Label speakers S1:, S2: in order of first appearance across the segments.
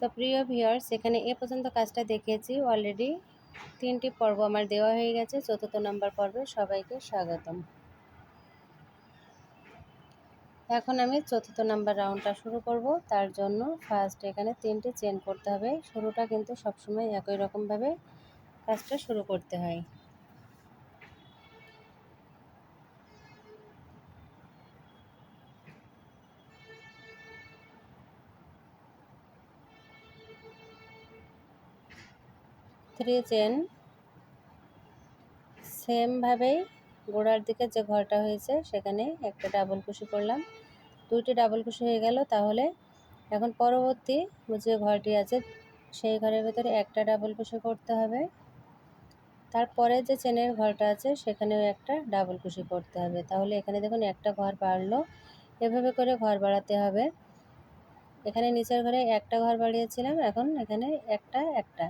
S1: তো প্রিয় ভিউয়ার্স, এখানে এ পর্যন্ত কাজটা দেখিয়েছি অলরেডি। 3টি পর্ব আমার দেওয়া হয়ে গেছে। 4র্থ নাম্বার পর্বে সবাইকে স্বাগতম। এখন আমি 4র্থ নাম্বার রাউন্ডটা শুরু করব। তার জন্য ফার্স্ট এখানে 3টি চেন করতে হবে। শুরুটা কিন্তু সবসময় একই রকমভাবে কাজটা শুরু করতে হয়। থ্রি চেন সেমভাবেই গোড়ার দিকে যে ঘরটা হয়েছে সেখানে একটা ডাবল কুশি করলাম। 2টি ডাবল কুশি হয়ে গেল। তাহলে এখন পরবর্তী যে ঘরটি আছে সেই ঘরের ভেতরে একটা ডাবল কুশি করতে হবে। তারপরে যে চেনের ঘরটা আছে সেখানেও একটা ডাবল কুশি করতে হবে। তাহলে এখানে দেখুন একটা ঘর বাড়লো। এভাবে করে ঘর বাড়াতে হবে। এখানে নিচের ঘরে একটা ঘর বাড়িয়েছিলাম, এখন এখানে একটা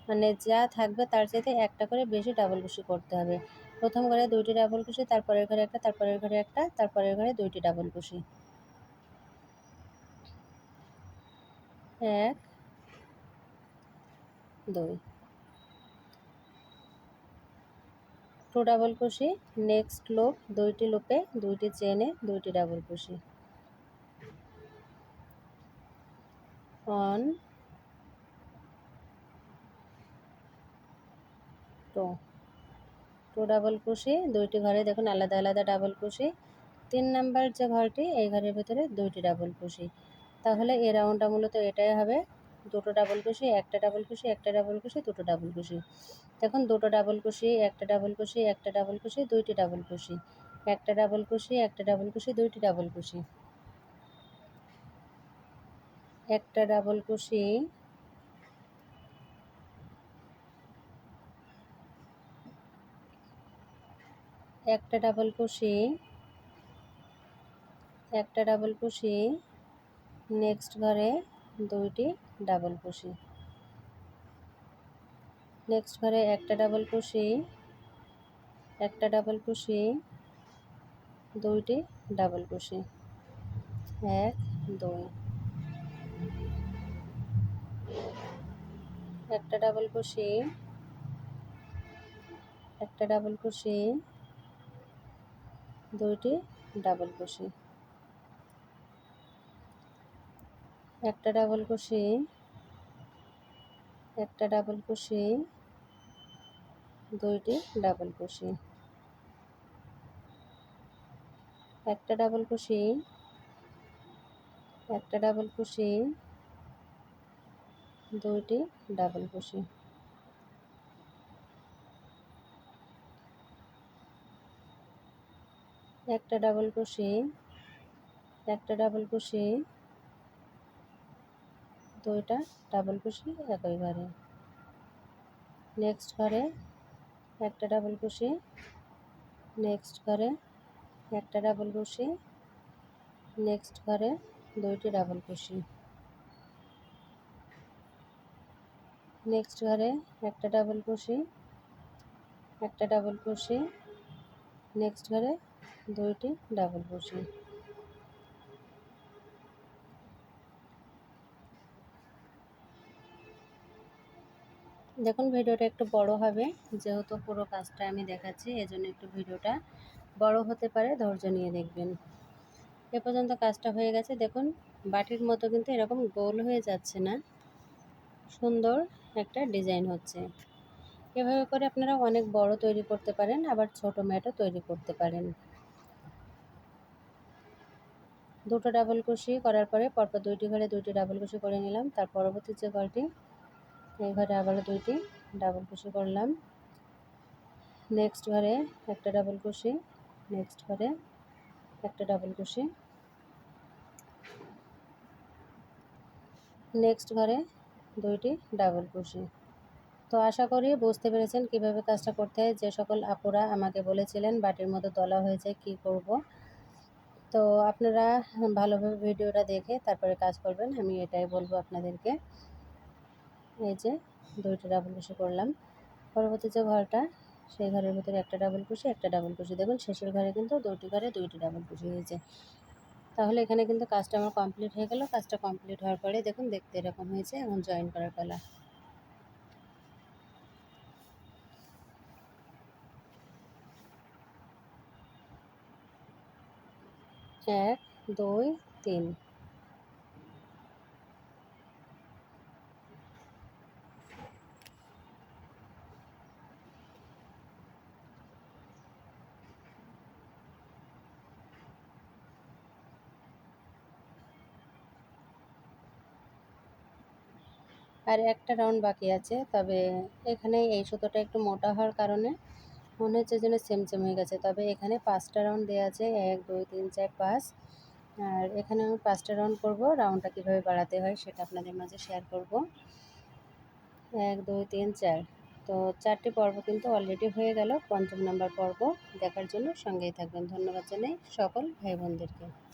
S1: মানে যা থাকবে তার চাইতে একটা করে বেশি ডাবল কুশি করতে হবে। প্রথম ঘরে 2টি ডাবল কুশি, তারপরের ঘরে একটা, তারপরের ঘরে একটা, তারপরের ঘরে 2টি ডাবল কুশি। 1 2 2 ডাবল কুশি। নেক্সট লুপ, 2টি লুপে 2টি চেনে 2টি ডাবল কুশি। 1 2 2 ডাবল কুশি। 2টি ঘরে দেখুন আলাদা আলাদা ডাবল কুশি। 3 নাম্বার যে ঘরটি এই ঘরের ভিতরে 2টি ডাবল কুশি। তাহলে এই রাউন্ডটা মূলত এটাই হবে, 2টো ডাবল কুশি, একটা ডাবল কুশি, একটা ডাবল কুশি, 2টো ডাবল কুশি। দেখুন 2টো ডাবল কুশি, একটা ডাবল কুশি, একটা ডাবল কুশি, 2টি ডাবল কুশি, একটা ডাবল কুশি, একটা ডাবল কুশি, 2টি ডাবল কুশি, একটা ডাবল কুশি, একটা ডাবল কুশি, একটা ডাবল কুশি, নেক্সট ঘরে 2টি ডাবল কুশি, নেক্সট ঘরে একটা ডাবল কুশি, একটা ডাবল কুশি, 2টি ডাবল কুশি, 1 2, একটা ডাবল কুশি, একটা ডাবল কুশি, 2টি ডাবল কুশি, একটা ডাবল কুশি, একটা ডাবল কুশি, 2টি ডাবল কুশি, একটা ডাবল কুশি, একটা ডাবল কুশি, 2টি ডাবল কুশি, একটা ডাবল কুশি, একটা ডাবল কুশি, 2টা ডাবল কুশি একই ঘরে। নেক্সট ঘরে একটা ডাবল কুশি, নেক্সট ঘরে একটা ডাবল কুশি, নেক্সট ঘরে 2টি ডাবল কুশি, নেক্সট ঘরে একটা ডাবল কুশি, একটা ডাবল কুশি, নেক্সট ঘরে 2টি ডাবল কুশি। দেখুন ভিডিওটা একটু বড় হবে, যেহেতু পুরো কাজটা আমি দেখাচ্ছি এজন্য একটু ভিডিওটা বড় হতে পারে, ধৈর্য নিয়ে দেখবেন। এ পর্যন্ত কাজটা হয়ে গেছে। দেখুন বাটির মতো কিন্তু এরকম গোল হয়ে যাচ্ছে না, সুন্দর একটা ডিজাইন হচ্ছে। এভাবে করে আপনারা অনেক বড় তৈরি করতে পারেন, আবার ছোট ম্যাটও তৈরি করতে পারেন। 2টো ডাবল কুশি করার পরে পরপর 2টি ঘরে 2টি ডাবল কুশি করে নিলাম। তার পরবর্তী যে ঘরটি এই ঘরে আবারও 2টি ডাবল কুশি করলাম। নেক্সট ঘরে একটা ডাবল কুশি, নেক্সট ঘরে একটা ডাবল কুশি, নেক্সট ঘরে 2টি ডাবল কুশি। তো আশা করি বুঝতে পেরেছেন কিভাবে কাজটা করতে হয়। যে সকল আপুরা আমাকে বলেছিলেন বাটির মতো দলা হয়ে যায় কী করব, তো আপনারা ভালোভাবে ভিডিওটা দেখে তারপরে কাজ করবেন, আমি এটাই বলবো আপনাদেরকে। এই যে 2টি ডাবল কুশি করলাম। পরবর্তী যে ঘরটা সেই ঘরের ভিতরে একটা ডাবল কুশি, একটা ডাবল কুশি। দেখুন শেষের ঘরে কিন্তু 2টি ঘরে 2টি ডাবল কুশি হয়েছে। তাহলে এখানে কিন্তু কাজটা আমার কমপ্লিট হয়ে গেল। কাজটা কমপ্লিট হওয়ার পরে দেখুন দেখতে এরকম হয়েছে। এখন জয়েন করার পালা। 1 2 3। আর একটা রাউন্ড বাকি আছে, তবে এখানে এই সুতোটা একটু মোটা হওয়ার কারণে মনে হচ্ছে যেন সেম সেম হয়ে গেছে। তবে এখানে 5টা রাউন্ড দেওয়া আছে, 1 2 3 4 5। আর এখানে আমি 5টা রাউন্ড করব। রাউন্ডটা কীভাবে বাড়াতে হয় সেটা আপনাদের মাঝে শেয়ার করব। 1 2 3 4। তো 4টি পর্ব কিন্তু অলরেডি হয়ে গেল। 5ম নাম্বার পর্ব দেখার জন্য সঙ্গেই থাকবেন। ধন্যবাদ জানাই সকল ভাই বোনদেরকে।